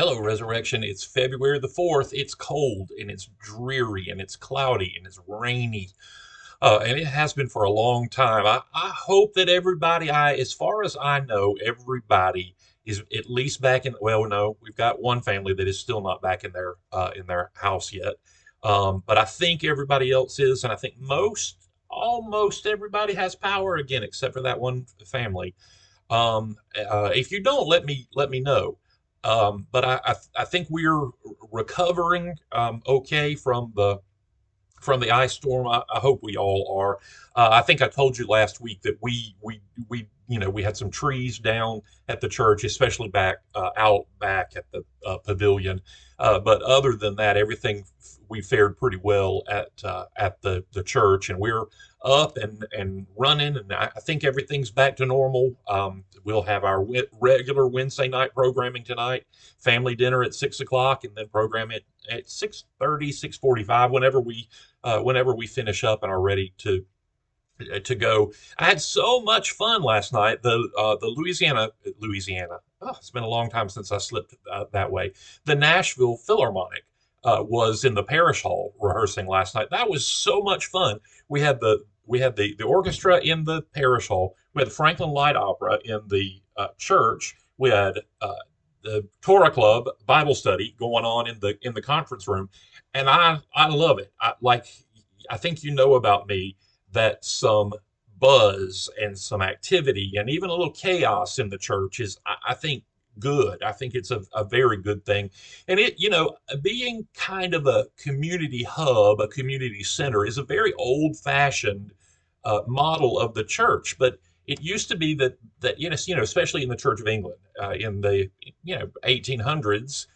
Hello, Resurrection. It's February the 4th. It's cold and it's dreary and it's cloudy and it's rainy. And it has been for a long time. I hope that as far as I know, everybody is at least back in. Well, no, we've got one family that is still not back in their house yet. But I think everybody else is, and I think almost everybody has power again, except for that one family. If you don't, let me know. But I think we're recovering okay from the ice storm. I hope we all are. I think I told you last week that we had some trees down at the church, especially out back at the pavilion. But other than that, everything we fared pretty well at the church, and we're up and running, and I think everything's back to normal. We'll have our regular Wednesday night programming tonight, family dinner at 6 o'clock, and then program it at 6:30, 6:45, whenever we finish up and are ready to go. I had so much fun last night. The Louisiana. Oh, it's been a long time since I slipped that way. The Nashville Philharmonic was in the parish hall rehearsing last night. That was so much fun. We had the orchestra in the parish hall. We had the Franklin Light Opera in the church. We had the Torah Club Bible study going on in the conference room, and I love it. I think you know about me that some buzz and some activity and even a little chaos in the church is, I think, good. I think it's a very good thing. And being kind of a community hub, a community center, is a very old-fashioned model of the church. But it used to be that especially in the Church of England in the 1800s,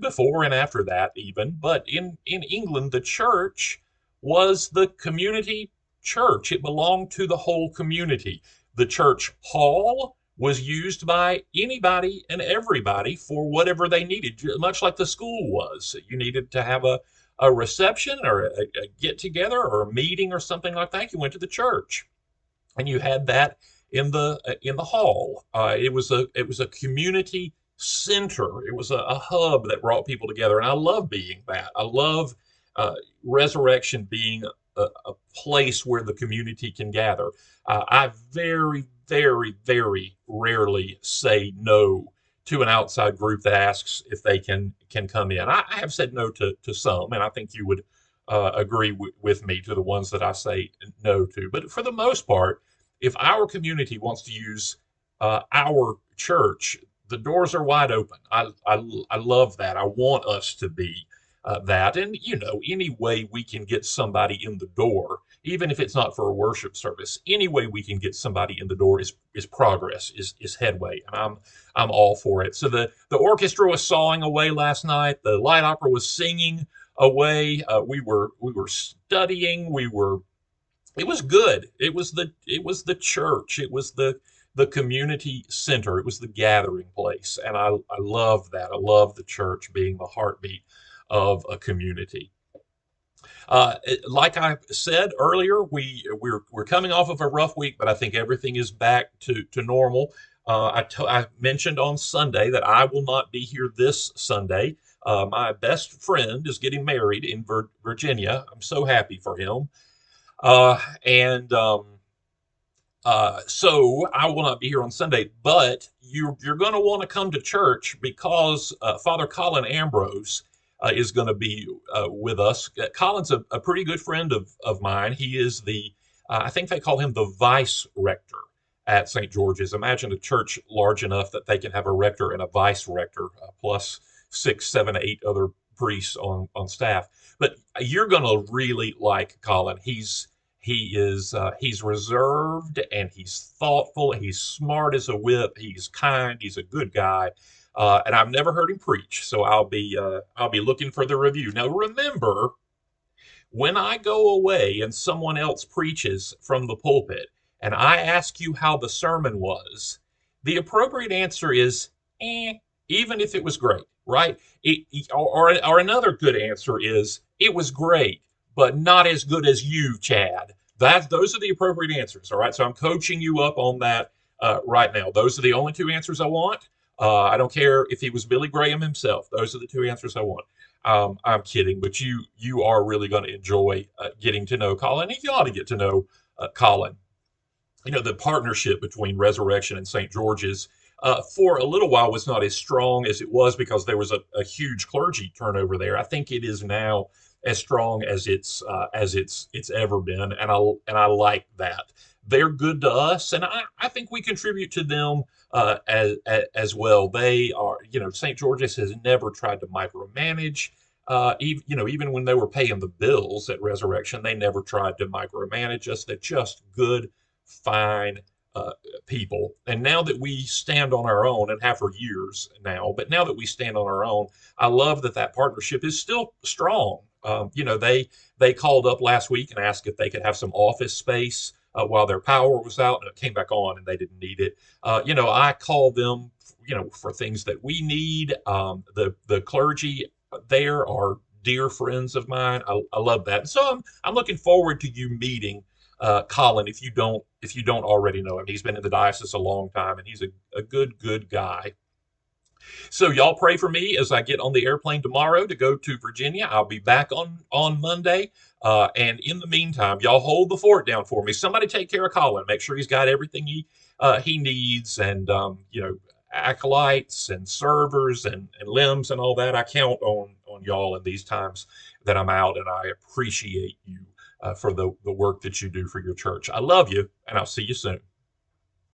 before and after that even. But in England, the church was the community church. It belonged to the whole community. The church hall was used by anybody and everybody for whatever they needed, much like the school was. You needed to have a reception or a get together or a meeting or something like that. You went to the church, and you had that in the hall. It was a community center. It was a hub that brought people together, and I love being that. I love Resurrection being a place where the community can gather. I very, very, very rarely say no to an outside group that asks if they can come in. I have said no to some, and I think you would agree with me to the ones that I say no to. But for the most part, if our community wants to use our church, the doors are wide open. I love that. I want us to be that. And, any way we can get somebody in the door, even if it's not for a worship service, any way we can get somebody in the door is progress, is headway. And I'm all for it. So the orchestra was sawing away last night. The light opera was singing away. We were studying. It was good. It was the church. It was the community center. It was the gathering place. And I love that. I love the church being the heartbeat of a community. Like I said earlier, we're coming off of a rough week, but I think everything is back to normal. I mentioned on Sunday that I will not be here this Sunday. My best friend is getting married in Virginia. I'm so happy for him. And So I will not be here on Sunday, but you're going to want to come to church because Father Colin Ambrose is going to be with us. Colin's a pretty good friend of mine. He is I think they call him the vice rector at St. George's. Imagine a church large enough that they can have a rector and a vice rector, plus 6, 7, 8 other priests on staff. But you're going to really like Colin. He's reserved and he's thoughtful. He's smart as a whip. He's kind. He's a good guy. And I've never heard him preach, so I'll be looking for the review. Now remember, when I go away and someone else preaches from the pulpit, and I ask you how the sermon was, the appropriate answer is even if it was great, right? Or another good answer is it was great, but not as good as you, Chad. Those are the appropriate answers. All right. So I'm coaching you up on that right now. Those are the only two answers I want. I don't care if he was Billy Graham himself. Those are the two answers I want. I'm kidding, but you are really going to enjoy getting to know Colin. You ought to get to know Colin. You know, the partnership between Resurrection and St. George's for a little while was not as strong as it was because there was a huge clergy turnover there. I think it is now as strong as it's ever been, and I like that. They're good to us, and I think we contribute to them as well. They are, you know, St. George's has never tried to micromanage. Even when they were paying the bills at Resurrection, they never tried to micromanage us. They're just good, fine uh, people. And now that we stand on our own, and have for years now, but now that we stand on our own, I love that that partnership is still strong. They called up last week and asked if they could have some office space while their power was out, and it came back on, and they didn't need it. I call them, for things that we need. The clergy there are dear friends of mine. I love that. So I'm looking forward to you meeting Colin, if you don't already know him. He's been in the diocese a long time, and he's a good guy. So y'all pray for me as I get on the airplane tomorrow to go to Virginia. I'll be back on Monday. And in the meantime, y'all hold the fort down for me. Somebody take care of Colin. Make sure he's got everything he needs, and acolytes and servers and limbs and all that. I count on y'all in these times that I'm out, and I appreciate you for the work that you do for your church. I love you, and I'll see you soon.